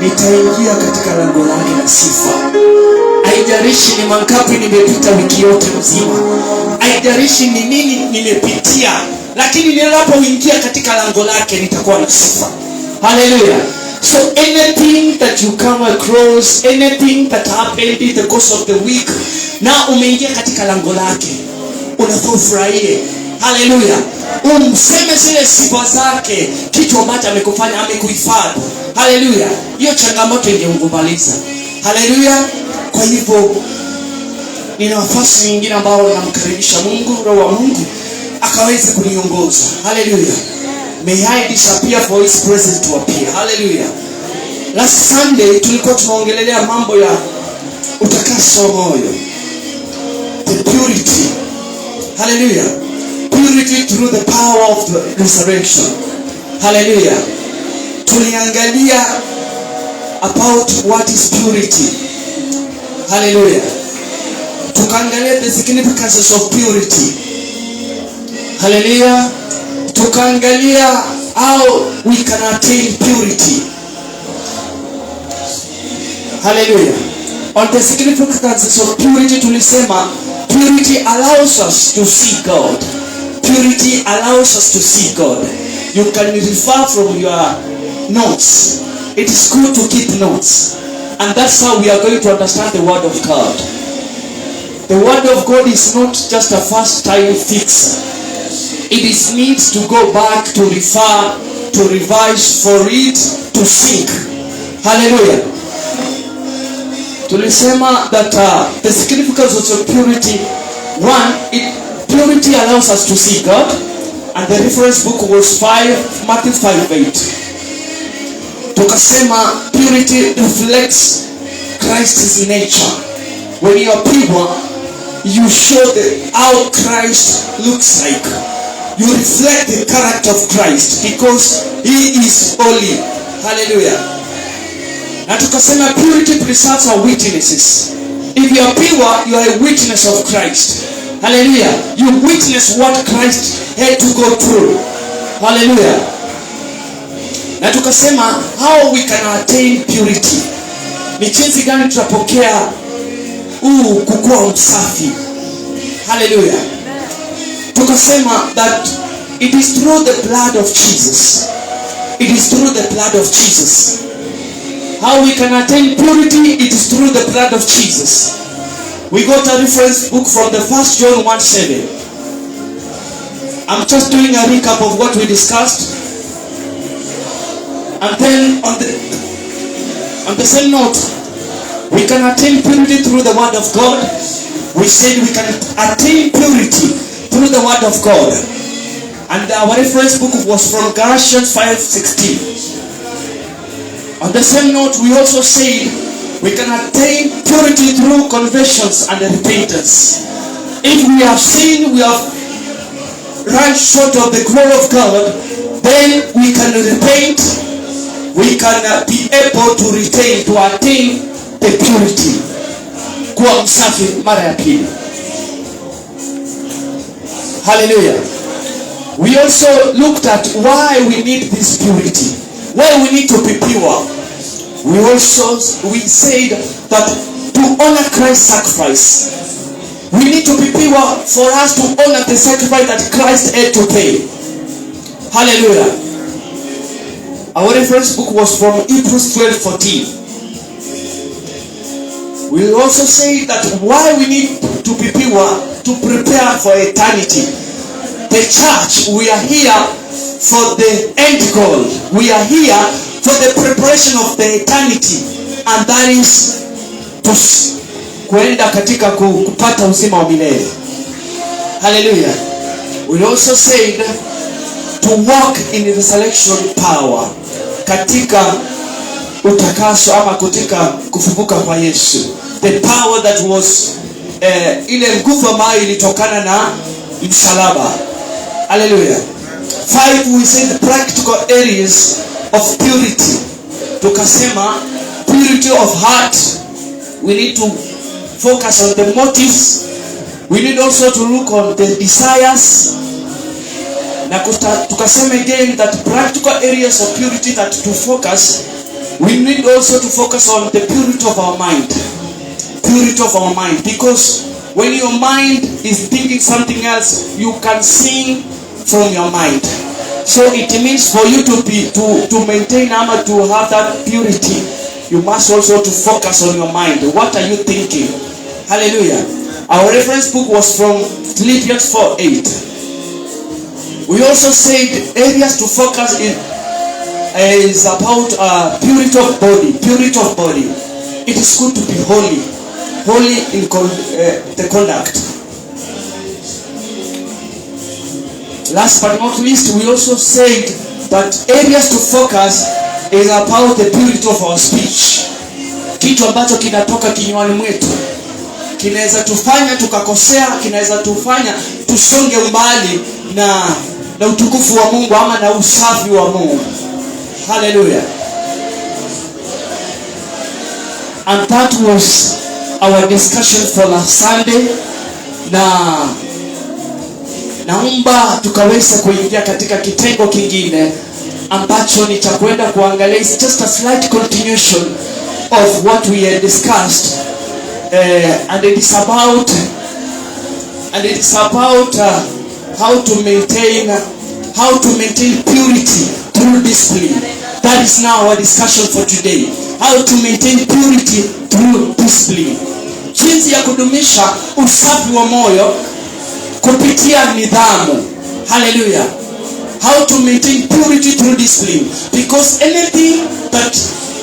Nitaingia katika lango lake na sifa. Haijalishi ni mangapi nimepita wiki yote mzima, haijalishi ni nini nimepitia, lakini ninapoingia katika lango lake nitakuwa na sifa. Hallelujah. So anything that you come across, anything that happened in the course of the week, na umeingia katika lango lake, unafurahie. Hallelujah. Umseme zile sifa zake, kitu ambacho amekufanya, amekuhifadhi. Hallelujah. Hiyo changamoto ingeungumaliza. Hallelujah. Kwa hivyo nina nafasi nyingine ambao namkaribisha Mungu, Roho wa Mungu akaweze kuniongoza. Hallelujah. May I disappear for his presence to appear. Hallelujah. Last Sunday tulikuwa tunaongelea mambo ya utakaso wa moyo. The purity. Hallelujah. Purity through the power of the resurrection. Hallelujah. Tuliangalia about what is purity. Hallelujah. Tukaangalia the significances of purity. Hallelujah. Tukaangalia how we can attain purity. Hallelujah. On the significances of purity tulisema purity allows us to see God. Purity allows us to see God. You can refer from your notes. It is good to keep notes. And that's how we are going to understand the word of God. The word of God is not just a first time fix. It is needs to go back, to refer, to revise, for it to sink. Hallelujah. Tulisema that the significance of purity, one, purity allows us to see God, and the reference book was Matthew 5:8. Tukasema purity reflects Christ's nature. When you are pure, you show how Christ looks like. You reflect the character of Christ because he is holy. Hallelujah. Na tukasema purity preserves our witnesses. If you are pure, you are a witness of Christ. Hallelujah. You witness what Christ had to go through. Hallelujah. Na tukasema how we can attain purity. Ni jinsi gani tutapokea kukua msafi. Hallelujah. Tukasema that it is through the blood of Jesus. It is through the blood of Jesus. How we can attain purity, it is through the blood of Jesus. We got a reference book from the 1 John 1:7. I'm just doing a recap of what we discussed. And then on the same note, we can attain purity through the word of God. We said we can attain purity through the word of God. And our reference book was from Galatians 5:16. On the same note, we also said we can attain purity through confessions and repentance. If we have sinned, we have run short of the glory of God, then we can repent. We can be able to attain the purity. Kuwa msafi mara ya pili. Hallelujah. We also looked at why we need this purity. Why we need to be pure. We said that to honor Christ's sacrifice, we need to be pure for us to honor the sacrifice that Christ had to pay. Hallelujah. Our reference book was from Hebrews 12:14. We also say that why we need to be pure, to prepare for eternity. The church, we are here for the end goal. We are here for the preparation of the eternity, and that is kuenda katika kupata uzima wa milele. Hallelujah. We also said to walk in the resurrection power, katika utakaso ama katika kufufuka kwa Yesu. The power that was ile nguvu ambayo ilitokana na msalaba. Hallelujah. 5, we said the practical areas of purity. Tukasema purity of heart. We need to focus on the motives. We need also to look on the desires. Na tukasema again that practical areas of purity that to focus, we need also to focus on the purity of our mind. Purity of our mind, because when your mind is thinking something else, you can sing from your mind. So it means for you to maintain to have that purity, you must also to focus on your mind. What are you thinking? Hallelujah. Our reference book was from Philippians 4:8. We also said areas to focus is about purity of body. Purity of body. It is good to be holy. Holy in the conduct. Last but not least, we also said that areas to focus is about the purity of our speech. Kitu ambacho kinatoka kinywani mwetu kinaweza tufanya tukakosea, kinaweza tufanya tusonge mbali na utukufu wa Mungu ama na usafi wa Mungu. Hallelujah. And that was our discussion for last Sunday. Naomba tukaweza kuingia katika kitengo kingine ambacho ni cha kwenda kuangalia. It's just a slight continuation of what we had discussed, and it is about how to maintain purity through discipline. That is now our discussion for today. How to maintain purity through discipline. Jinsi ya kudumisha usafi wa moyo kupitia nidhamu. Hallelujah. How to maintain purity through discipline. Because anything that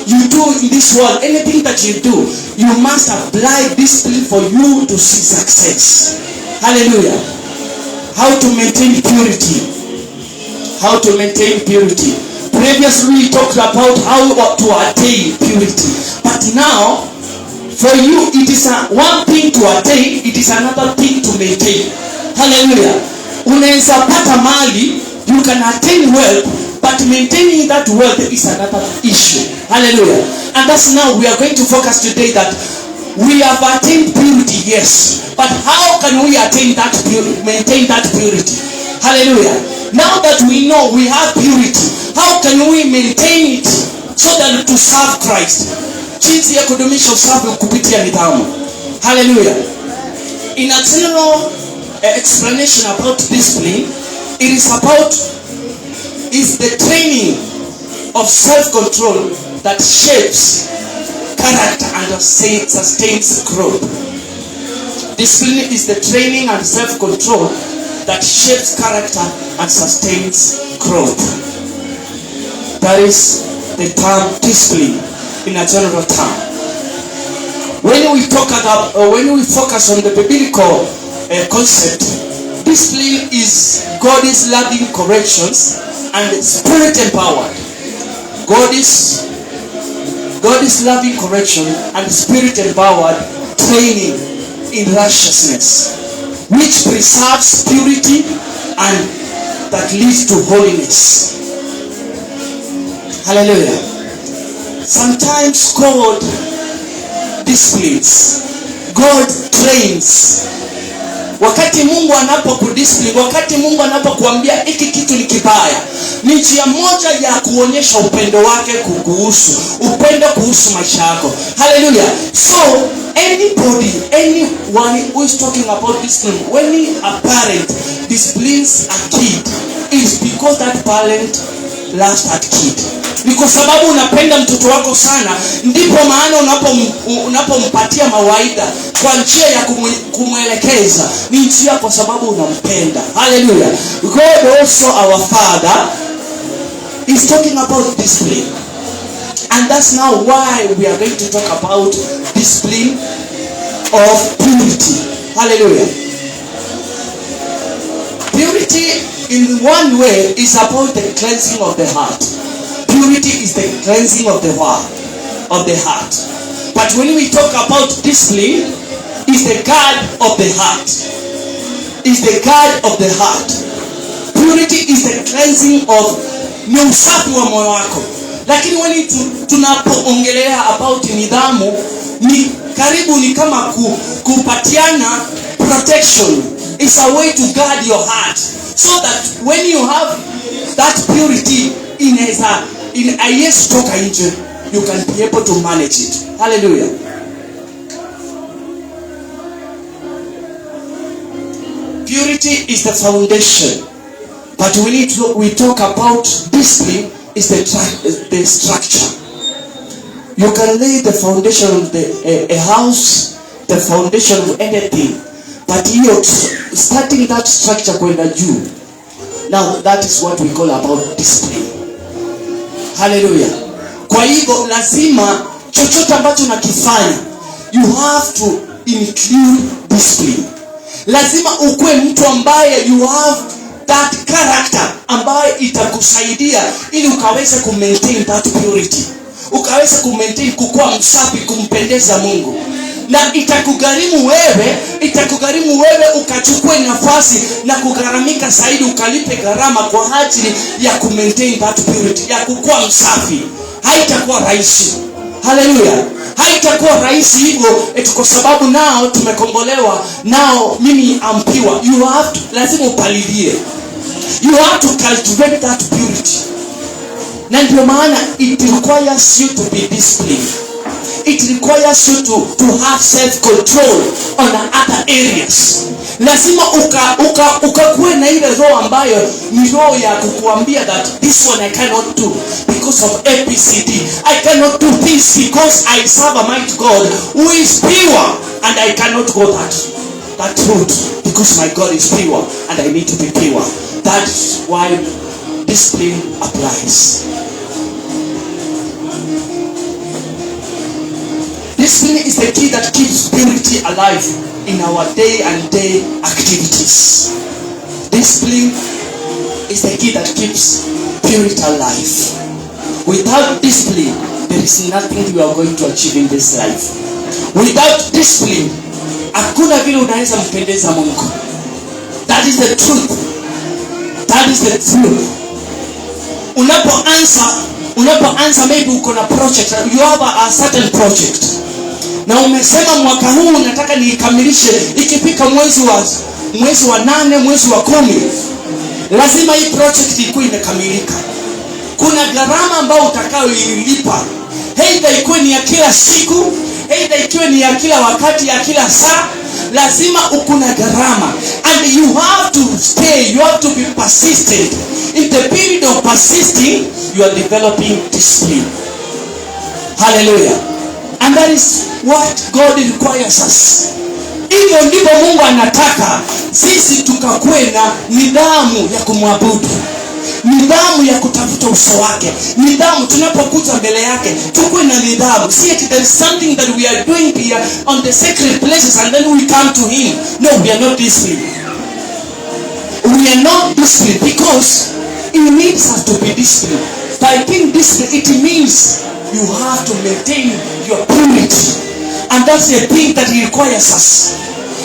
you do in this world, anything that you do, you must apply discipline for you to see success. Hallelujah. How to maintain purity. How to maintain purity. Previously we talked about how to attain purity. But now, for you, it is one thing to attain, it is another thing to maintain. Hallelujah. Unaweza pata mali, you can attain wealth, but maintaining that wealth is another issue. Hallelujah. And that's now we are going to focus today that we have attained purity, yes. But how can we attain that purity, maintain that purity? Hallelujah. Now that we know we have purity, how can we maintain it so that to serve Christ? Jinsi ya kudumisha usafi kupitia nidhamu. Hallelujah. In a general explanation about discipline, it is the training of self-control that shapes character and sustains growth. Discipline is the training and self-control that shapes character and sustains growth. That is the term discipline in a general term. When we focus on the biblical concept, discipline is God's loving corrections and spirit empowered. God's loving correction and spirit empowered training in righteousness, which preserves purity and that leads to holiness. Hallelujah. Sometimes God disciplines, God trains. Wakati Mungu anapokudiscipline, wakati Mungu anapokuambia hiki kitu ni kibaya, ni njia moja ya kuonyesha upendo wake upendo kuhusu maisha yako. Hallelujah. So anyone who is talking about discipline, when a parent disciplines a kid, is because that parent loves that kid. Ni kwa sababu unapenda mtoto wako sana, ndipo maana unapompatia mawaidha kwa njia ya kumwelekeza, ni njia kwa sababu unampenda. Hallelujah. God also, our Father, is talking about discipline. And that's now why we are going to talk about discipline of purity. Hallelujah. Purity in one way is about the cleansing of the heart. Purity is the cleansing of the heart. But when we talk about discipline, is the guard of the heart. Is the guard of the heart. Purity is the cleansing of ni usafi wa moyo wako. Lakini when tunapoongelea about nidhamu, ni karibu ni kama kupatiana protection. It's a way to guard your heart. so that when you have that purity in a yes toka nje, you can be able to manage it. Hallelujah. Purity is the foundation, but we talk about discipline is the structure. You can lay the foundation of a house, the foundation of anything, but you're starting that structure kwenda juu. Now that is what we call about discipline. Hallelujah. Kwa hivyo lazima chochote ambacho unakifanya, you have to include discipline. Lazima ukue mtu ambaye you have that character ambaye itakusaidia ili ukaweze kumaintain that purity. Ukaweze kumaintain kukua msafi, kumpendeza Mungu. Na itakugharimu wewe ukachukue nafasi na kugharamika zaidi, ukalipe gharama kwa ajili ya kumaintain that purity, ya kukua msafi. Haitakuwa rahisi. Hallelujah. Haitakuwa rahisi hivyo kwa sababu nao tumekombolewa, nao mimi am pure. You have to, lazima upalilie. You have to cultivate that purity. Na ndio maana it requires you to be disciplined. It requires you to have self-control on other areas. Lazima ukakuwe na ile roho ambayo ni roho ya kukuambia that this one I cannot do because of ABCD. I cannot do this because I serve a mighty God who is pure, and I cannot go that route because my God is pure and I need to be pure. That's why discipline applies. Discipline is the key that keeps purity alive in our day-and-day activities. Discipline is the key that keeps purity alive. Without discipline, there is nothing you are going to achieve in this life. Without discipline, hakuna vile unaweza mpendeza Mungu. That is the truth. That is the truth. Unapoanza maybe uko na project, you have a certain project. Na umesema mwaka huu nataka niikamilishe ikifika mwezi wa 8, mwezi wa 10. Lazima hii project ikuwe imekamilika. Kuna gharama ambayo utakayoilipa. Either ikuwe ni ya kila siku, either ikuwe ni ya kila wakati, ya kila saa. Lazima ukuna gharama. And you have to stay, you have to be persistent. In the period of persisting, you are developing discipline. Hallelujah. And that is what God requires us. Hivyo ndivyo Mungu anataka sisi tukakuwe na nidhamu ya kumwabudu, nidhamu ya kutafuta uso wake, nidhamu tunapokuja mbele yake tukuwe na nidhamu. See if there is something that we are doing here on the sacred places and then we come to him. No, we are not disciplined. We are not disciplined because it needs us to be disciplined. By being disciplined, it means you have to maintain your purity. And that's the thing that he requires us.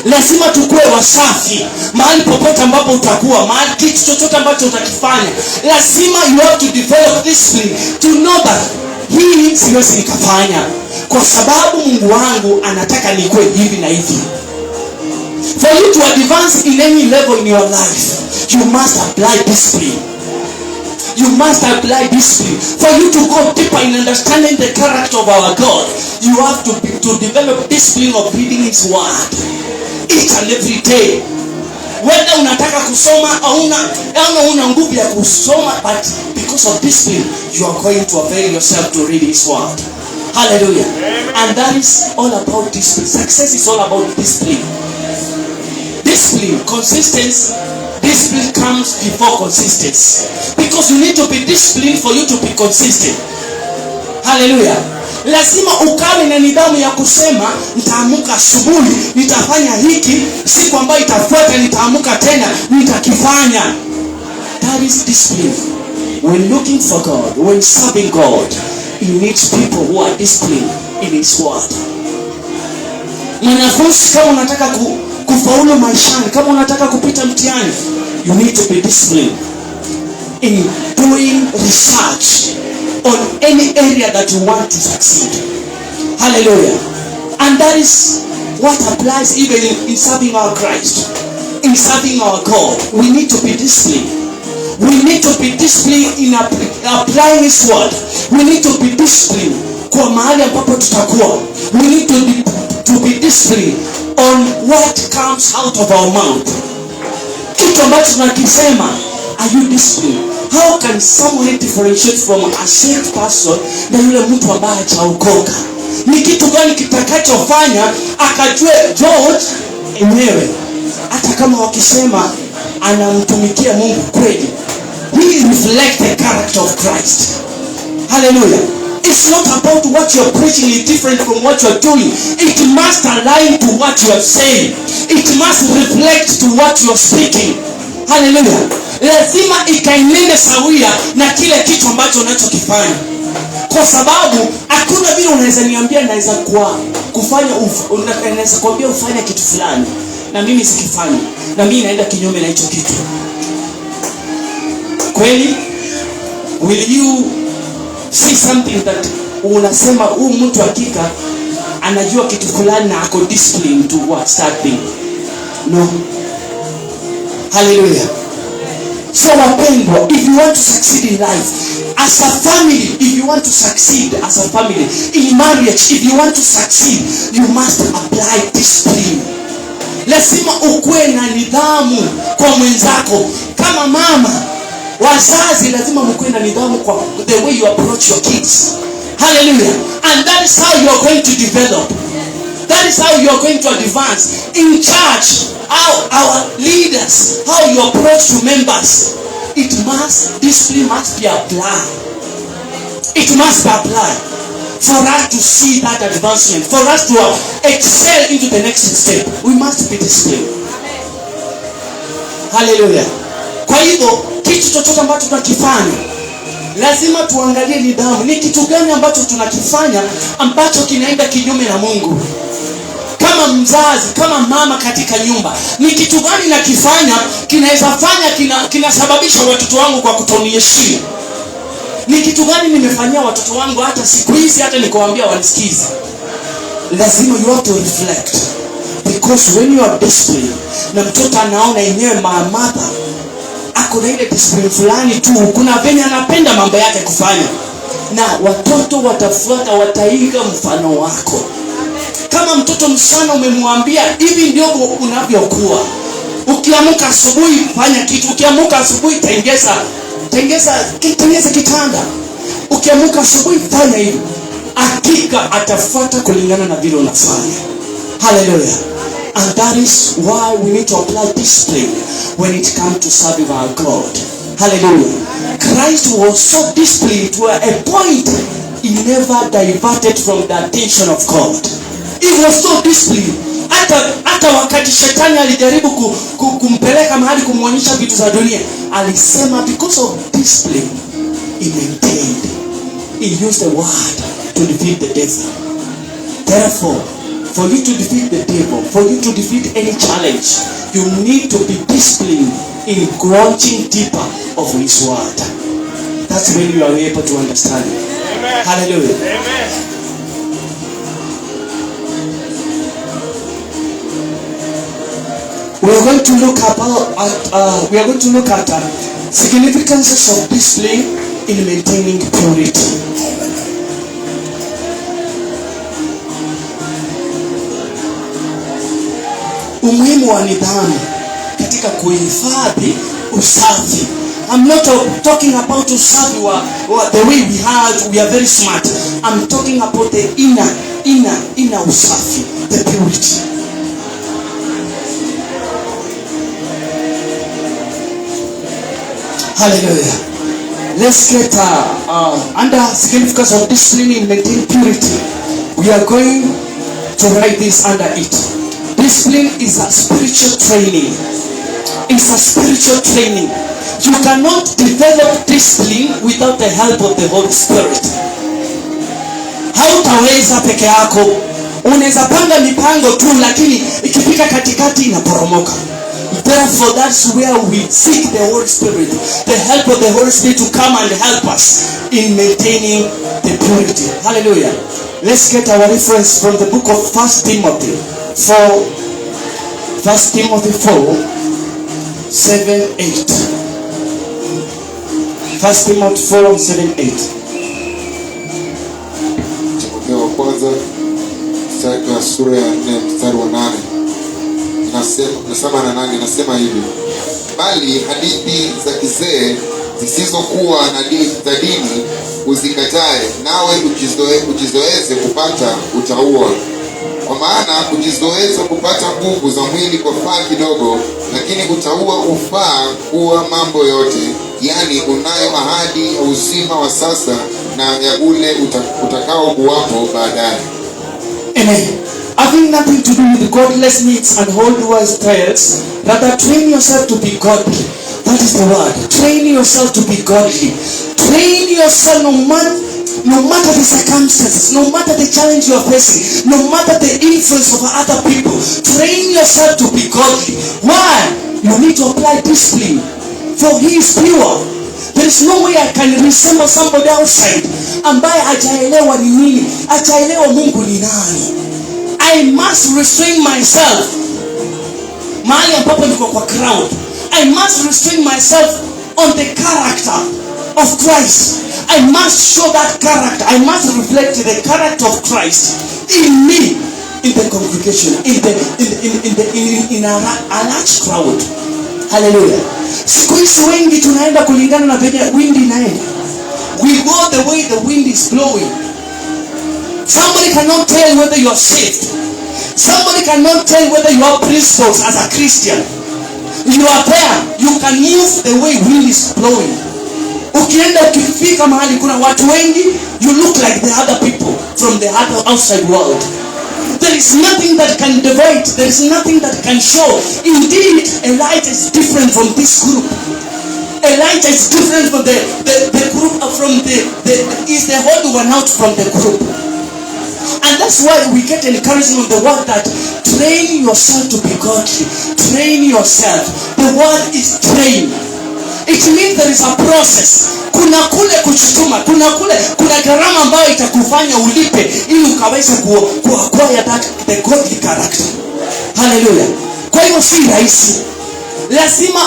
Lazima tukue wasafi mahali popote ambapo utakuwa, mahali kitu chochote ambacho utakifanya. Lazima you have to develop discipline to know that hii siwezi nikafanya kwa sababu Mungu wangu anataka nikue hivi na hivi. For you to advance in any level in your life, you must apply discipline. You must apply discipline. For you to go deeper in understanding the character of our God, you have to develop discipline of reading his word each and every day. Whether unataka kusoma au una nguvu ya kusoma, but because of discipline, you are going to avail yourself to read his word. Hallelujah. And that is all about discipline. Success is all about discipline. Discipline, consistency. Discipline comes before consistency. Because you need to be disciplined for you to be consistent. Hallelujah. Lazima ukawe na nidhamu ya kusema nitaamuka asubuhi, nitafanya hiki, siku ambayo itafuata nitaamuka tena, nitakifanya. That is discipline. When looking for God, when serving God, he needs people who are disciplined in his word. Mwanafunzi, kama unataka kufaulu maishani, kama unataka kupita mtihani, you need to be disciplined in doing research on any area that you want to succeed. Hallelujah. And that is what applies even in serving our Christ. in serving our God, we need to be disciplined. We need to be disciplined in applying His word. We need to be disciplined kwa mahali ambapo tutakuwa. We need to be disciplined on what comes out of our mouth. Kitu ambacho tunakisema, are you disciplined? How can someone differentiate from a saved person na yule mtu ambaye hajaokoka? Ni kitu gani kitakachofanya akajue George enyewe, hata kama wakisema anamtumikia Mungu kweli, he reflects the character of Christ. Hallelujah. It's not about what you're preaching is different from what you're doing. It must align to what you're saying. It must reflect to what you're speaking. Hallelujah. Lazima ikaenende sawia na kile kitu ambacho unachokifanya. Kwa sababu hakuna vile unaweza niambia naweza kuambia ufanye kitu fulani na mimi sikifanyi, na mimi naenda kinyume na hicho kitu. Kweli? Will you see something that unasema huyu mtu hakika anajua kitu fulani na ako disciplined towards that thing? No. Hallelujah. So wapendwa, if you want to succeed in life as a family, if you want to succeed as a family in marriage, if you want to succeed, you must apply discipline. Lazima ukuwe na nidhamu kwa mwenzako. Kama mama, wazazi lazima mkuwe na nidhamu kwa the way you approach your kids. Hallelujah. And that is how you are going to develop. That is how you are going to advance. In church, our leaders, how you approach to members, discipline must be applied. It must be applied for us to see that advancement, for us to excel into the next step. We must be disciplined. Hallelujah. Kwa hivyo kitu chochote ambacho tunakifanya lazima tuangalie nidhamu. Ni kitu gani ambacho tunakifanya ambacho kinaenda kinyume na Mungu? Kama mzazi, kama mama katika nyumba, ni kitu gani nakifanya kinaweza fanya kinasababisha watoto wangu kwa kutoniheshimu? Ni kitu gani nimefanyia watoto wangu hata siku hizi hata nikowaambia wanisikize? Lazima you have to reflect, because when you are disciplined na mtoto anaona yenyewe mama ako na ile discipline fulani tu, kuna venye anapenda mambo yake kufanya, na watoto watafuata, wataiga mfano wako. Kama mtoto msichana umemwambia hivi ndio unavyokuwa, ukiamka asubuhi fanya kitu, ukiamka asubuhi tengeza kitanda, ukiamka asubuhi fanya hivi, hakika atafuata kulingana na vile unafanya. Hallelujah. And that is why we need to apply discipline when it comes to serving our God. Hallelujah. Christ was so disciplined to a point he never diverted from the attention of God. He was so disciplined. Hata wakati shetani alijaribu kumpeleka mahali kumuonyesha vitu za dunia, alisema because of discipline he maintained. He used the word to defeat the devil. Therefore, for you to defeat the devil, for you to defeat any challenge, you need to be disciplined in growing deeper of His word. That's when you are able to understand it. Amen. Hallelujah. Amen. We are going to look at significances of discipline in maintaining purity. Umuhimu wa nidhamu katika kuhifadhi usafi. I'm not talking about usafi the way we are very smart. I'm talking about the inner usafi, the purity. Hallelujah. Let's get under significance of discipline in maintaining purity. We are going to write this under it. Discipline is a spiritual training. It's a spiritual training. You cannot develop discipline without the help of the Holy Spirit. Hautaweza peke yako. Unaweza panga mipango tu, lakini ikifika katikati inaporomoka. Therefore, that's where we seek the Holy Spirit, the help of the Holy Spirit to come and help us in maintaining the purity. Hallelujah. Let's get our reference from the book of 1 Timothy 4, 4:7-8. 1 Timothy 4:7-8. Timotheo wa kwanza sura ya 4 mstari wa 8. Nasema hivi: bali hadithi za kizee zisizokuwa na za dini uzikatae, nawe ujizoeze kupata utaua. Kwa maana kujizoeza kupata nguvu za mwili kwa faa kidogo, lakini utaua ufaa kuwa mambo yote, yani unayo ahadi ya uzima wa sasa na ya ule utakao kuwapo baadaye. Amen. Having nothing to do with godless needs and hold wise trials, rather train yourself to be godly. That is the word. Train yourself to be godly. Train yourself no matter the circumstances, no matter the challenge you are facing, no matter the influence of other people. Train yourself to be godly. Why? You need to apply discipline, for he is pure. There is no way I can resemble somebody outside ambaye hajaelewa ni nini, hajaelewa Mungu ni nani. I must restrain myself mahali ambapo niko kwa crowd. I must restrain myself on the character of Christ. I must show that character. I must reflect the character of Christ in me, in the congregation, in a large crowd. Hallelujah. Siku hizi wengi tunaenda kulingana na venye wind inaenda. We go the way the wind is blowing. Somebody cannot tell whether you are saved. Somebody cannot tell whether you have principles as a Christian. You are there. You can move the way wind is blowing. Ukienda ukifika mahali kuna watu wengi, you look like the other people from the other outside world. There is nothing that can divide. There is nothing that can show. Indeed, Elijah is different from this group. Elijah is different from the group is the odd one out from the group. And that's why we get encouragement on the word that train yourself to be godly. Train yourself. The word is train. It means there is a process. Kuna kule kuchutuma, kuna gharama ambayo itakufanya ulipe ili ukaweze kuacquire the godly character. Hallelujah. Kwa hiyo si rahisi. Lazima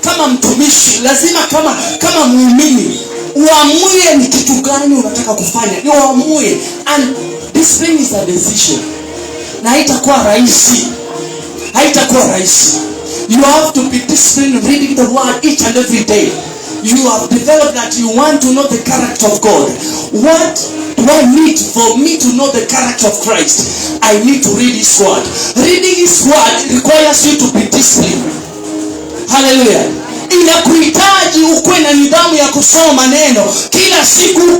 kama mtumishi, lazima kama muumini uamue ni kitu gani unataka kufanya. Ni uamue, and discipline is a decision. Na haitakuwa rahisi. You have to be disciplined reading the word each and every day. You have developed that you want to know the character of God. What do I need for me to know the character of Christ? I need to read his word. Reading his word requires you to be disciplined. Hallelujah. Inakuhitaji ukuwe na nidhamu ya kusoma maneno kila siku,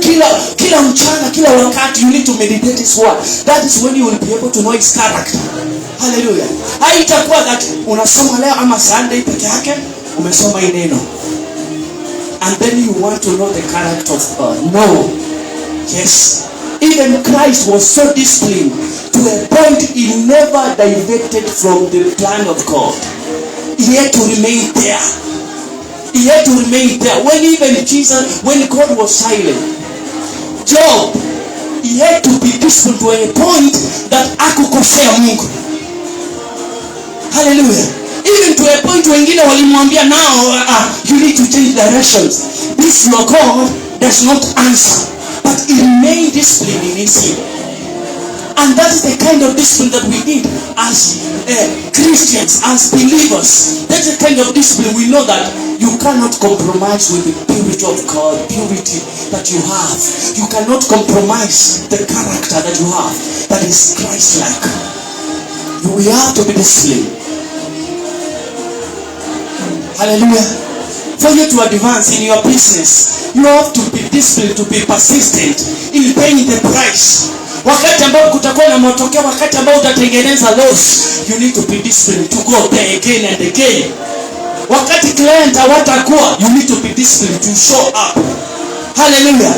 kila mchana, kila wakati. You need to meditate his word. That is when you will be able to know his character. Hallelujah. Haitakuwa that unasoma leo ama Sunday peke yake umesoma hii neno and then you want to know the character of God. No. Yes. Even Christ was so disciplined to a point he never diverted from the plan of God. He had to remain there. When God was silent, Job, he had to be disciplined to a point that hakukosea Mungu. Hallelujah. Even to a point wengine walimwambia now you need to change directions. This your God does not answer, but he remained disciplined in his sin. And that is the kind of discipline that we need as Christians, as believers. That's the kind of discipline we know that you cannot compromise with the purity of God, purity that you have. You cannot compromise the character that you have, that is Christ-like. We have to be disciplined. Hallelujah. For you to advance in your business, you have to be disciplined, to be persistent in paying the price. Wakati ambao kutakuwa na matokeo, wakati ambao utatengeneza loss, you need to be disciplined to go there again and again. Wakati client hawatakuwa, you need to be disciplined to show up. Hallelujah.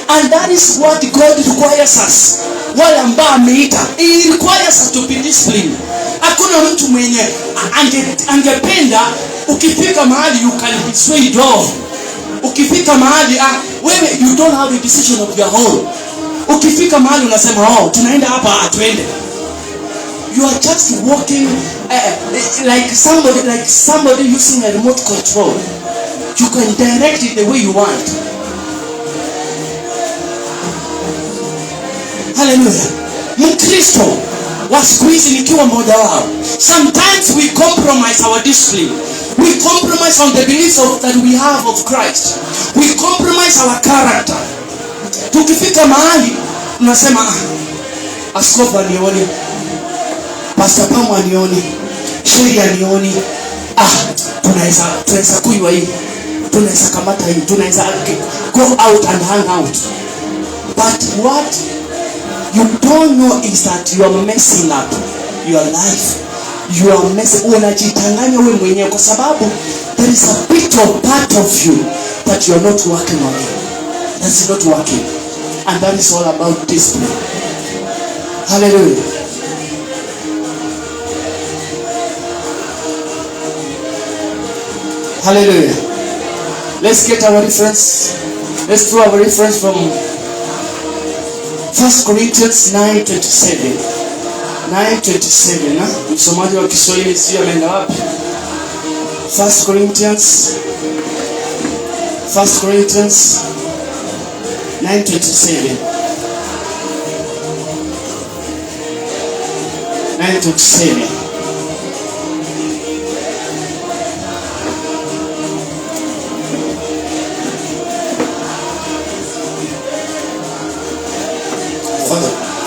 And that is what God requires us. Wale ambao ameita, he requires us to be disciplined. Hakuna mtu mwenye angependa ukifika mahali you can be swayed off. Ukifika mahali wewe you don't have a decision of your own. Ukifika mahali unasema tunaenda hapa, twende. You are just walking like somebody using a remote control. You can direct it the way you want. Hallelujah. Mkristo wa siku hizi nikiwa mmoja wao. Sometimes we compromise our discipline. We compromise on the beliefs that we have of Christ. We compromise our character. Tukifika mahali tunasema askofu anioni, pastor Pamu anioni, sheria anioni, tunaweza kuiwa hii, tunaweza kamata hii, tunaweza go out and hang out. But what you don't know is that you are messing up your life. You are messing, unajitanganya wewe mwenyewe kwa sababu there is a bit of part of you that you are not working on it. That's not working. And that is all about discipline. Hallelujah. Hallelujah. Let's get our reference. Let's do our reference from 1 Corinthians 9:27. 9:27. Msomaji wa Kiswahili sio ameenda wapi? 1 Corinthians 9:27. 9:27.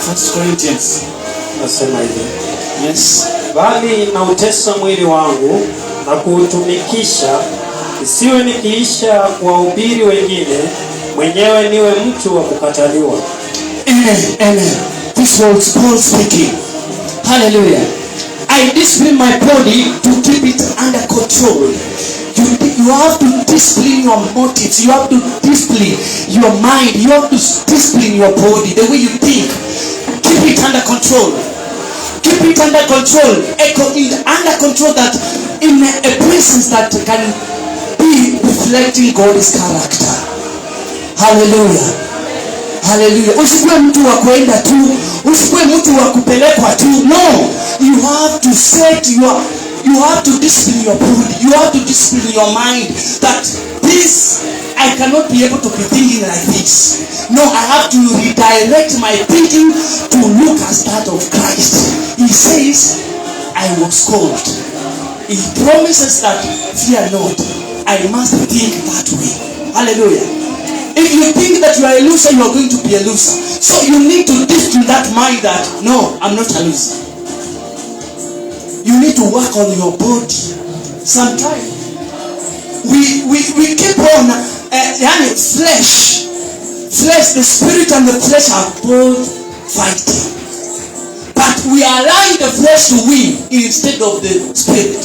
First Corinthians. Nasema hivi. Yes. Bali nautesa mwili wangu na kuutumikisha, isiwe nikiisha kuwahubiri wengine, mwenyewe niwe mtu wa kukataliwa. Amen. This was Paul speaking. Hallelujah. I discipline my body to keep it under control. You have to discipline your motives. You have to discipline your mind. You have to discipline your body, the way you think. Keep it under control. Keep it under control. Under control, that in a presence that can be reflecting God's character. Hallelujah. Hallelujah. Usikuwe mtu wa kuenda tu, usikuwe mtu wa kupelekwa tu. No, you have to set you have to discipline your body. You have to discipline your mind that this, I cannot be able to be thinking like this. No, I have to redirect my thinking to look as that of Christ. He says, I was called. He promises that, fear not, I must think that way. Hallelujah. If you think that you are a loser, you are going to be a loser. So you need to discipline that mind that, no, I'm not a loser. You need to work on your body. Sometimes we keep on flesh, the spirit and the flesh are both fighting, but we are allowing the flesh to win instead of the spirit.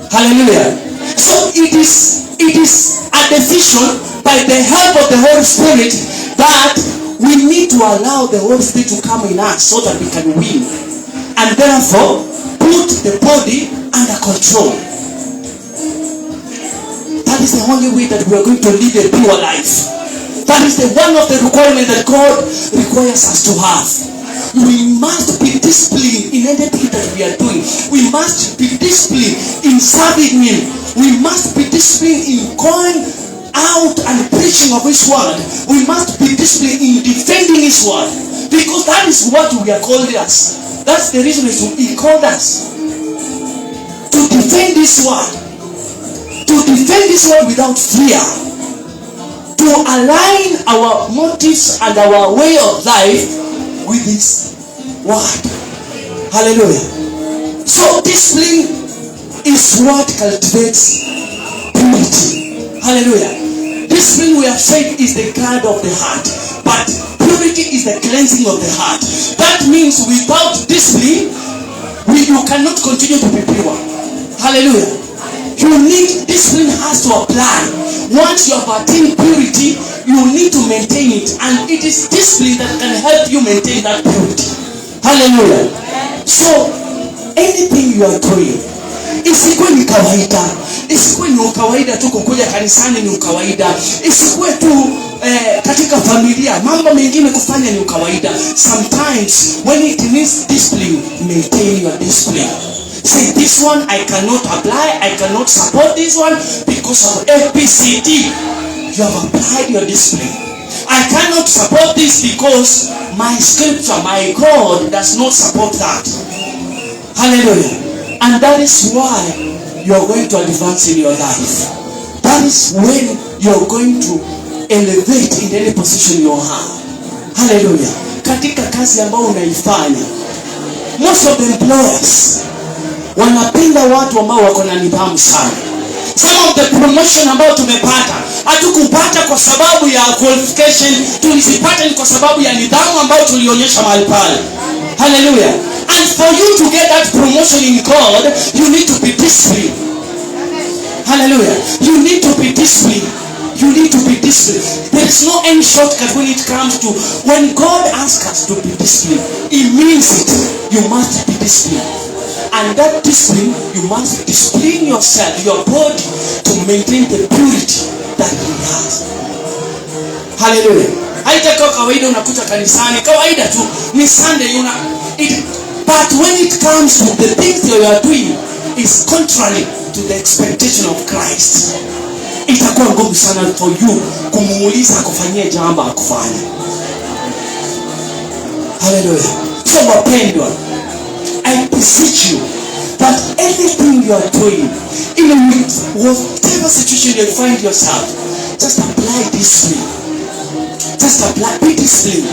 Hallelujah. So it is a decision by the help of the Holy Spirit that we need to allow the Holy Spirit to come in us so that we can win, and therefore put the body under control. That is the only way that we are going to live a pure life. That is the one of the requirements that God requires us to have. We must be disciplined in anything that we are doing. We must be disciplined in serving Him. We must be disciplined in going out and preaching of His word. We must be disciplined in defending His word, because that is what we are called as. That's the reason He called us to defend His word. To defend His word without fear. To align our motives and our way of life with His word. Hallelujah. So discipline is what cultivates purity. Hallelujah. Discipline, we have said, is the guard of the heart, but purity is the cleansing of the heart. That means without discipline, you cannot continue to be pure. Hallelujah. You need, discipline has to apply. Once you have attained purity, you need to maintain it, and it is discipline that can help you maintain that purity. Hallelujah. So anything you are doing, isikuwe ni kawaida. Isikuwe ni kawaida tu kukuja kanisani ni kawaida. Isikuwe tu katika familia mambo mengine kufanya ni kawaida. Sometimes when it needs discipline, maintain your discipline. Say this one I cannot apply, I cannot support this one because of ABCD. You have applied your discipline. I cannot support this because my scripture, my God does not support that. Hallelujah. And that is why you are going to advance in your life. That is when you are going to elevate in any position you have. Hallelujah. Katika kazi ambayo unaifanya, most of the employers wanapenda watu ambao wako na nidhamu sana. Some of the promotion ambao tumepata, hatukupata kwa sababu ya qualification, tulizipata ni kwa sababu ya nidhamu ambayo tulionyesha mahali pale. Hallelujah. And for you to get that promotion in God, you need to be disciplined. Hallelujah. You need to be disciplined. You need to be disciplined. There is no any shortcut when it comes to, when God asks us to be disciplined, it means it. You must be disciplined. And that discipline, you must discipline yourself, your body, to maintain the purity that He has. Hallelujah. Haitakuwa kawaida unakuta kanisani, kawaida tu, ni Sunday but when it comes to the things that you are doing is contrary to the expectation of Christ, itakuwa ngumu sana for you kumuuliza kufanyia jambo akufanya. Hallelujah. So wapendwa, I beseech you that anything you are doing, even with whatever situation you find yourself, just apply discipline. Just apply, be disciplined.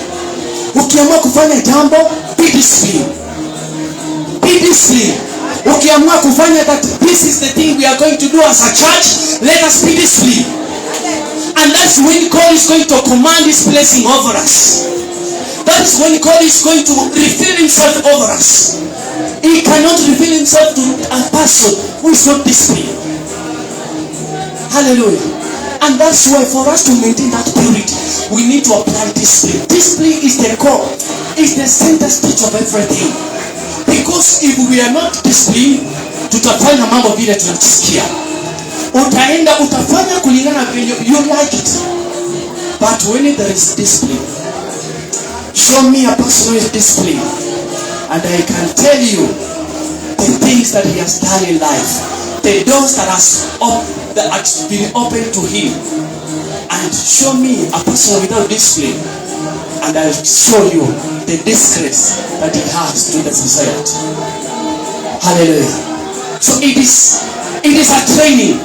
Ukiamua kufanya jambo, be disciplined. Be disciplined. Ukiamua kufanya that this is the thing we are going to do as a church, let us be disciplined. And that's when God is going to command His blessing over us. That is when God is going to reveal Himself over us. He cannot reveal Himself to a person who is not disciplined. Hallelujah. And that's why for us to maintain that purity, we need to apply discipline. Discipline is the core, is the center stage of everything. Because if we are not disciplined, tutafanya mambo vile tunasikia. Utaenda utafanya kulingana vile you like it. But when there is discipline, show me a person who is disciplined, and I can tell you the things that he has done in life, the doors that has been opened to him. And show me a person without discipline, and I'll show you the disgrace that he has to the society. Hallelujah. So it is a training.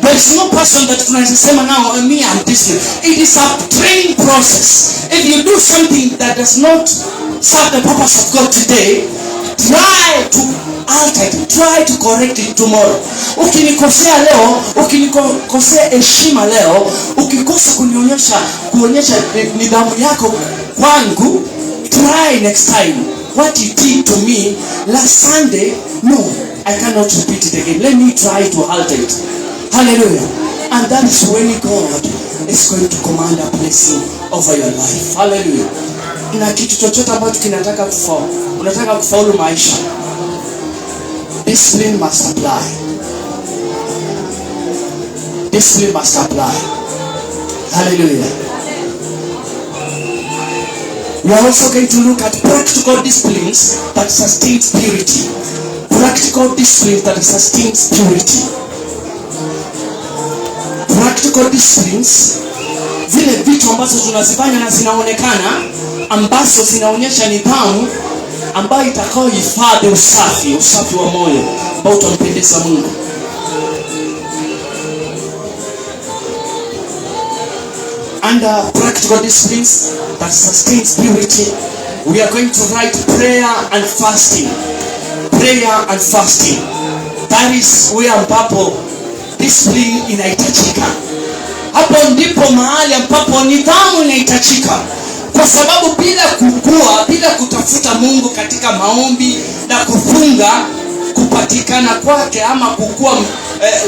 There is no person that tunasema now, me I'm disciplined. It is a training process. If you do something that does not serve the purpose of God today, try to alter it, try to correct it tomorrow. Ukinikosea leo, ukinikosea heshima leo, ukikosa kuonyesha nidhamu yako kwangu, try next time. What you did to me last Sunday, no, I cannot repeat it again. Let me try to alter it. Hallelujah. And that is when God is going to command a blessing over your life. Hallelujah. Na kitu chochote ambacho kinataka kufaulu, unataka kufaulu maisha, discipline must apply. Discipline must apply. Hallelujah. We are also going to look at practical disciplines that sustains purity. Practical disciplines that sustains purity. Practical disciplines, zile vitu ambazo tunazifanya na zinaonekana, ambazo zinaonyesha nidhamu ambayo itakao hifadhi usafi wa moyo ambao utampendeza Mungu. Under practical disciplines that sustains purity, we are going to write prayer and fasting. Prayer and fasting. That is where ambapo discipline inahitajika. Hapo ndipo mahali ambapo nidhamu inahitajika. Kwa sababu bila kutafuta Mungu katika maombi na kufunga, kupatikana kwake ama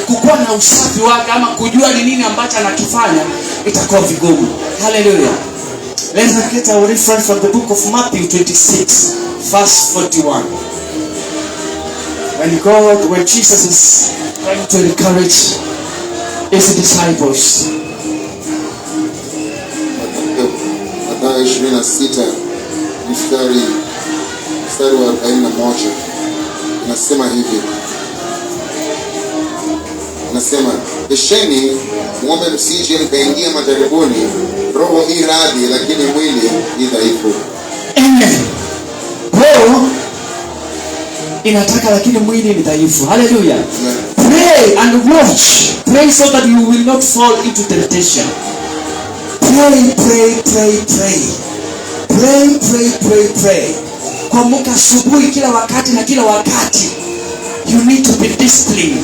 kukua na usafi wake ama kujua ni nini ambacho anakifanya, itakuwa vigumu. Hallelujah. Let's get our reference from the book of Matthew 26 verse 41. When Jesus is trying to encourage his disciples, 26 mstari wa 41 inasema hivi. Nasema, kesheni muombe msije mkaingia majaribuni. Roho i radhi, lakini mwili i dhaifu. Amen. Roho inataka lakini mwili ni dhaifu. Hallelujah. Pray and watch. Pray so that you will not fall into temptation. Pray, pray, pray, pray. Pray, pray, pray, pray. Kuamka asubuhi kila wakati na kila wakati. You need to be disciplined.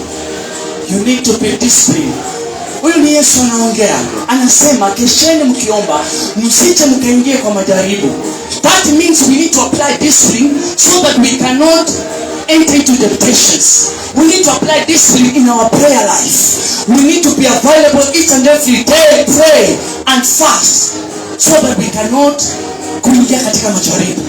You need to be disciplined. Huyu ni Yesu anaongea. Anasema kesheni mkiomba msije mkaingie kwa majaribu. That means we need to apply discipline so that we cannot enter into temptations. We need to apply discipline in our prayer life. We need to be available each and every day, pray and fast so that we cannot kuingia katika majaribu.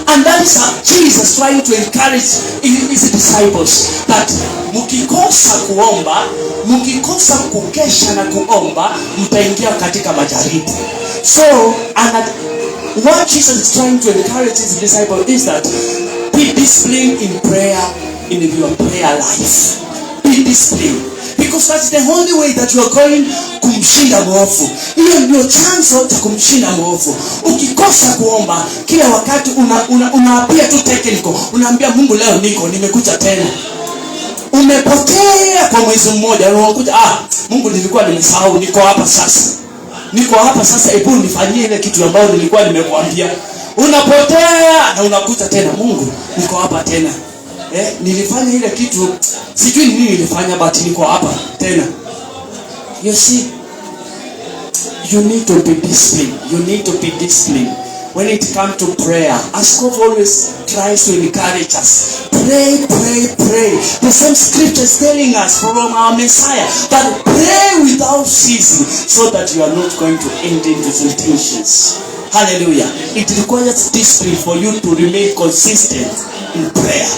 And that is Jesus trying to encourage his disciples that mkikosa kuomba, mkikosa kukesha na kuomba, mtaingia katika majaribu. So, and what Jesus is trying to encourage his disciples is that be disciplined in prayer, in your prayer life. Be disciplined. Because that's the only way that you are going kumshinda mwovu. Hiyo ndio chanzo cha kumshinda mwovu. Ukikosa kuomba, kila wakati unaapia tu technical. Unaambia Mungu leo nimekuja tena. Umepotea kwa mwezi mmoja, unakuja Mungu nilikuwa nimesahau, niko hapa sasa. Niko hapa sasa, hebu nifanyie ile kitu ambayo nilikuwa nimekuambia. Unapotea na unakuja tena, Mungu niko hapa tena. Nilifanya ile kitu, sijui nini nilifanya, but niko hapa tena. You see, you need to be disciplined. You need to be disciplined when it comes to prayer. Askofu always tries to encourage us. Pray, pray, pray. The same scripture is telling us from our Messiah that pray without ceasing so that you are not going to enter into temptations. Hallelujah. It requires discipline for you to remain consistent in prayer.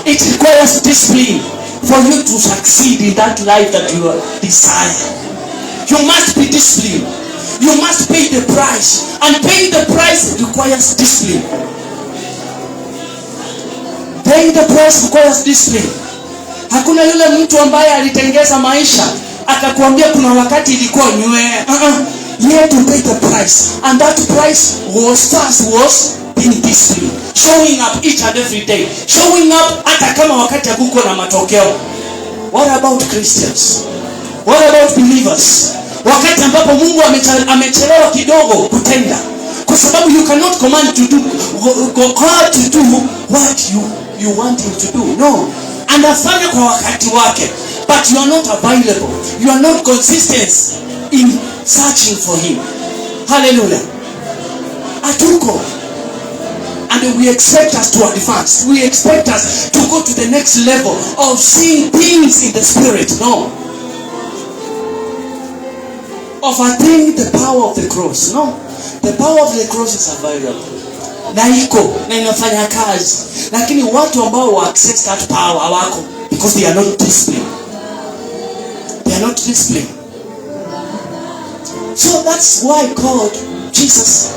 It requires discipline for you to succeed in that life that you desire. You must be disciplined. You must pay the price. And paying the price requires discipline. Paying the price requires discipline. Hakuna yule mtu ambaye alitengeza maisha akakwambia kuna wakati ilikuwa nywe. You have to pay the price. And that price was being disciplined. Showing up each and every day. Showing up hata kama wakati hakuko na matokeo. What about Christians? What about believers? Wakati ambapo Mungu amechelewa kidogo kutenda. Kwa sababu you cannot command to do God to do what you want him to do. No. Anafanya kwa wakati wake. But you are not available. You are not consistent in searching for him. Hallelujah. Atuko. And we expect us to advance. We expect us to go to the next level of seeing things in the spirit. No. Of attaining the power of the cross. No. The power of the cross is available. Na iko na inafanya kazi. Lakini watu ambao wa access that power hawako because they are not disciplined. They are not disciplined. So that's why God, Jesus,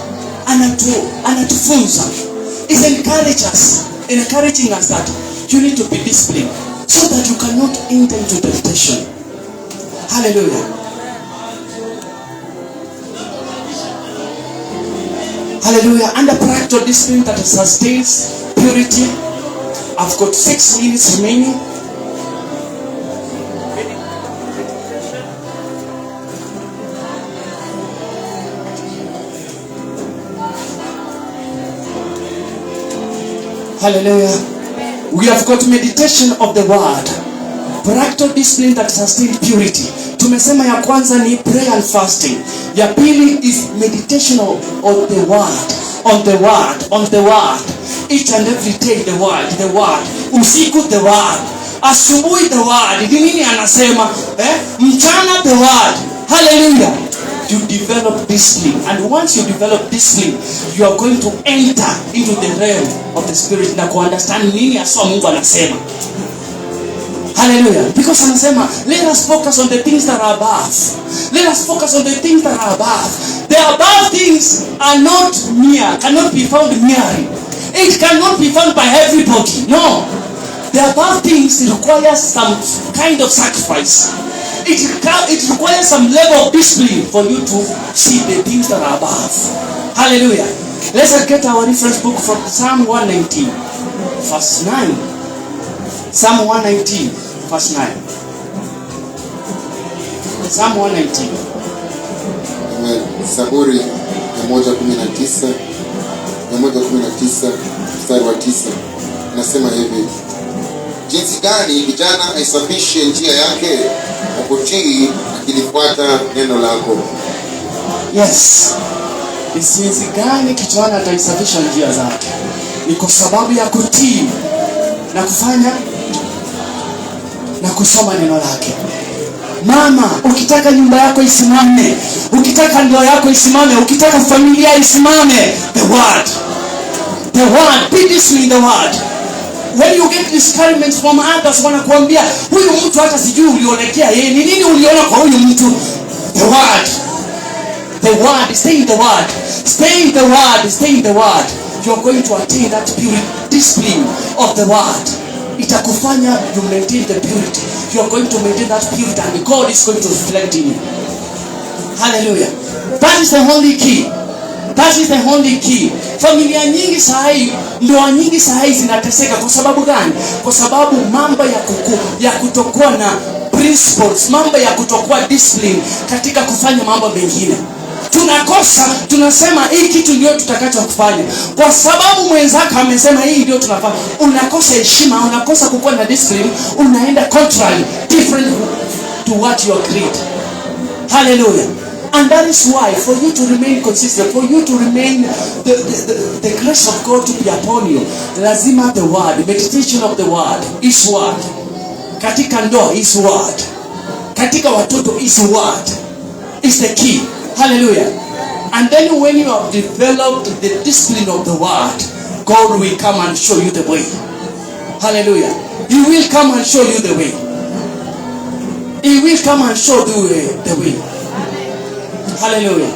anatufunza. Is encouraging us that you need to be disciplined so that you cannot enter into temptation. Hallelujah. Hallelujah. And the practical discipline that sustains purity. I've got 6 minutes remaining. Hallelujah. We have got meditation of the word. Practical discipline that sustains purity. Tumesema ya kwanza ni prayer and fasting. Ya pili is meditation of the word. On the word. Each and every day the word. Usiku the word. Asubuhi the word. Ni nini anasema? Mchana the word. Hallelujah. You develop discipline, and once you develop discipline, you are going to enter into the realm of the spirit na ku understand nini aswa Mungu anasema. Hallelujah. Because anasema, let us focus on the things that are above. Let us focus on the things that are above. The above things are not near, cannot be found nearly. It cannot be found by everybody. No. The above things requires some kind of sacrifice. It requires some level of discipline for you to see the things that are above. Hallelujah. Let's get our reference book from Psalm 119, verse 9. Psalm 119, verse 9. Psalm 119. Amen. Zaburi 119 mstari wa 9 nasema hivi: jinsi gani kijana aisafishe njia yake kwa kutii akilifuata neno lako. Yes. Jinsi gani kijana ataisafisha njia zake? Ni kwa sababu ya kutii na kufanya na kusoma neno lake. Mama, ukitaka nyumba yako isimame, ukitaka ndoa yako isimame, ukitaka familia isimame, the word. The word, be disciplined in the word. When you get discouragements from others, wanakuambia huyu mtu hata sijui ulionekea yeye, ni nini uliona kwa huyu mtu? The word. The word, stay in the word. Stay in the word, stay in the word. You are going to attain that purity, discipline of the word. Itakufanya you maintain the purity. You are going to maintain that purity and God is going to reflect in you. Hallelujah. That is the only key. That is the only key. Familia nyingi sahi, ndoa nyingi sahi zinateseka kwa sababu gani? Kwa sababu mambo ya kutokuwa na principles, mambo ya kutokuwa discipline katika kufanya mambo mengine. Tunakosa, tunasema hii kitu ndio tutakacho kufanya. Kwa sababu mwenzako amesema hii ndio tunafanya. Unakosa heshima, unakosa kukuwa na discipline, unaenda contrary, different to what you agreed. Hallelujah. And that is why, for you to remain consistent, for you to remain the grace of God to be upon you, lazima the word, meditation of the word, is word. Katika ndoa is word. Katika watoto is word. Is the key. Hallelujah. And then when you have developed the discipline of the word, God will come and show you the way. Hallelujah. He will come and show you the way. He will come and show you the way. Hallelujah.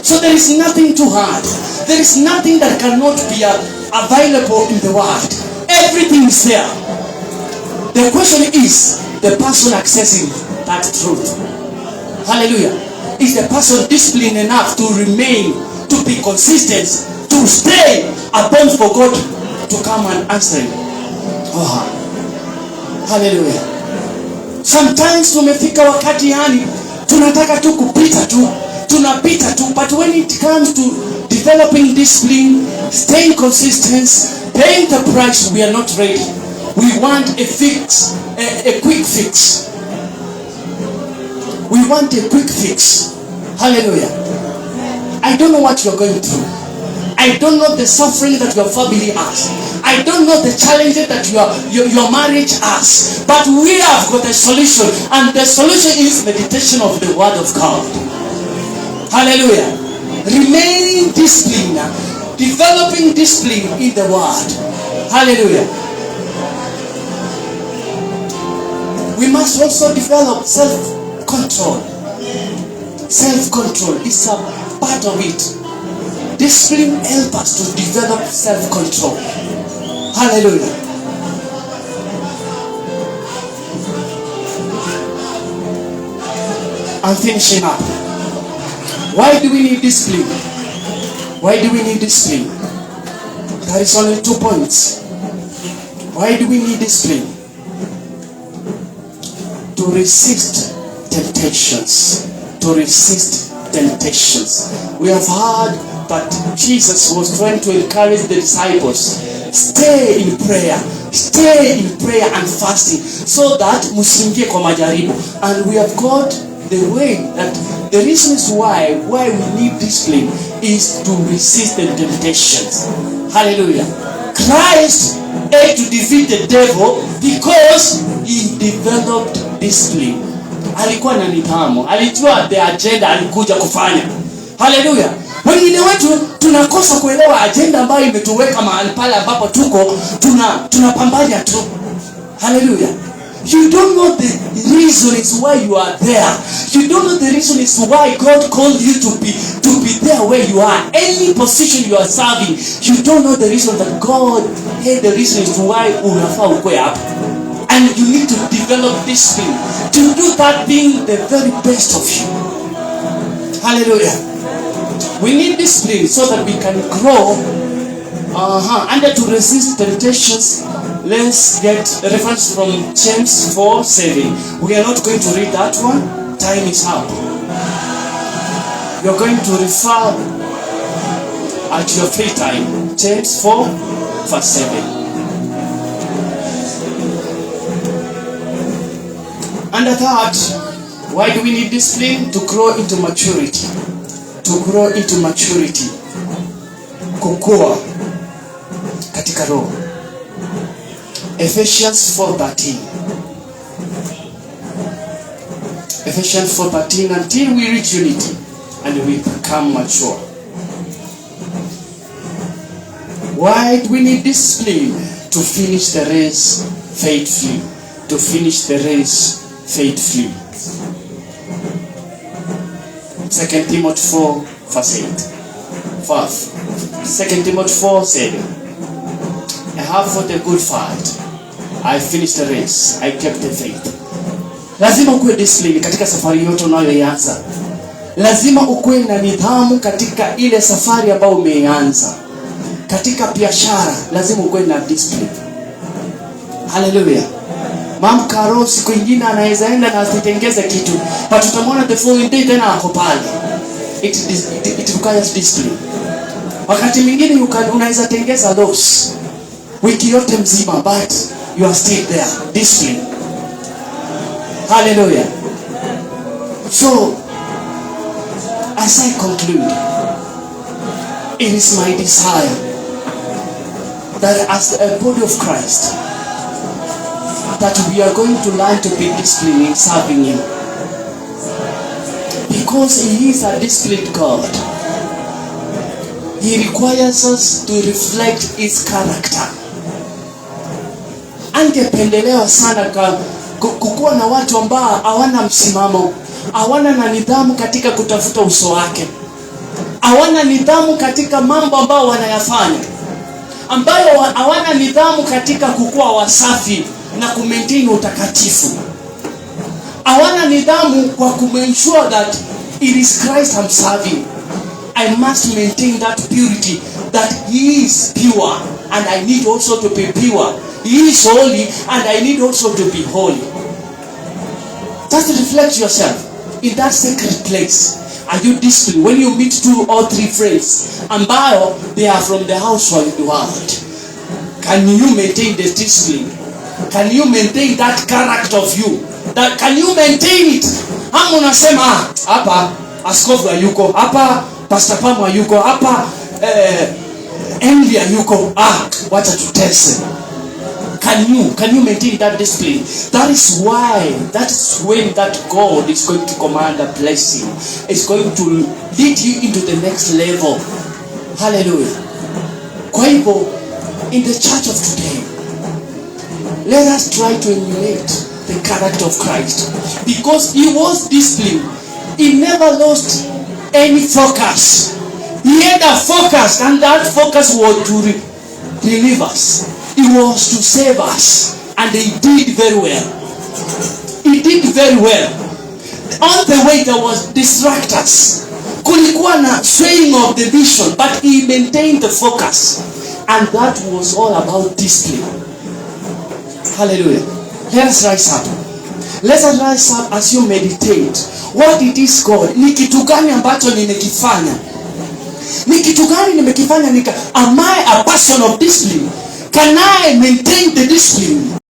So there is nothing too hard. There is nothing that cannot be available in the word. Everything is there. The question is the person accessing that truth. Hallelujah. Is the person disciplined enough to remain, to be consistent, to stay upon for God to come and answer him? Oh, hallelujah. Sometimes tumefika wakati yani tunataka tu kupita tu, tunapita tu, but when it comes to developing discipline, staying consistent, paying the price, we are not ready. We want a fix, a quick fix. We want a quick fix. Hallelujah. I don't know what you're going through. I don't know the suffering that your family has. I don't know the challenges that your marriage has. But we have got a solution. And the solution is meditation of the word of God. Hallelujah. Remaining disciplined. Developing discipline in the word. Hallelujah. We must also develop self-control. Self-control is a part of it. Discipline helps us to develop self-control. Hallelujah. I'm finishing up. Why do we need discipline? Why do we need discipline? There is only 2 points. Why do we need discipline? To resist temptations. To resist temptations. We have heard that Jesus was trying to encourage the disciples. Stay in prayer. Stay in prayer and fasting so that musingie kwa majaribu. And we have got the way that the reasons why we need discipline is to resist the temptations. Hallelujah. Christ had to defeat the devil because he developed discipline. Alikuwa na nidhamu, alijua the agenda alikuja kufanya. Hallelujah. Wengine wetu tunakosa kuelewa agenda ambayo imetuweka mahali pale ambapo tuko tunapambana tu. Hallelujah. You don't know the reason is why you are there. You don't know the reason is why God called you to be there where you are. Any position you are serving, you don't know the reason that God had the reason is why unafaa ukwe hapo. And you need to develop this thing to do that thing the very best of you. Hallelujah. We need discipline so that we can grow and to resist temptations. Let's get a reference from James 4:7. We are not going to read that one. Time is up. We are going to refer at your free time. James 4:7. And the third, why do we need discipline? To grow into maturity. To grow into maturity. Kukua katika roho. Ephesians 4:13. Ephesians 4:13, until we reach unity and we become mature. Why do we need discipline? To finish the race faithfully. To finish the race faithfully. 2 Timothy 4:8. 2 Timothy 4:7. I have fought a good fight. I finished the race. I kept the faith. Lazima ukuwe discipline katika safari yote unayoianza. Lazima ukuwe na nidhamu katika ile safari ambayo umeianza. Katika biashara lazima ukuwe na discipline. Hallelujah. Mama Karo siku nyingine anaweza enda na asitengeze kitu, but tutamwona the following day tena ako pale. It requires discipline. Wakati mwingine unaweza tengeza loss wiki yote mzima, but you are still there. Discipline. Hallelujah. So, as I conclude, it is my desire that as a body of Christ, that we are going to learn to be disciplined in serving Him. Because He is a disciplined God. He requires us to reflect His character. Angependelewa sana kukuwa na watu ambao hawana msimamo, hawana na nidhamu katika kutafuta uso wake, hawana nidhamu katika mambo ambao wanayafanya, ambayo hawana nidhamu katika kukuwa wasafi na kumaintain utakatifu, hawana nidhamu kwa kumensure that it is Christ I'm serving. I must maintain that purity, that He is pure and I need also to be pure. He is holy and I need also to be holy. Just reflect yourself in that sacred place. Are you disciplined? When you meet 2 or 3 friends ambao they are from the household world, can you maintain the discipline? Can you maintain that character of you? That can you maintain it? Hamu unasema hapa askofu hayuko, hapa pastor Pamu hayuko, hapa Envy hayuko, wacha tutese. Can you maintain that discipline? That is when that God is going to command a blessing. It's going to lead you into the next level. Hallelujah. Kwa hivyo, in the church of today, let us try to emulate the character of Christ. Because He was disciplined. He never lost any focus. He had a focus, and that focus was to relieve us. It was to save us. And He did very well. He did very well. On the way there was distractors. Kulikuwa na swaying of the vision, but He maintained the focus. And that was all about discipline. Hallelujah. Let us rise up. Let us rise up as you meditate. What it is God? Ni kitu gani ambacho nimekifanya? Ni kitu gani nimekifanya? Am I a person of discipline? Can I maintain the discipline?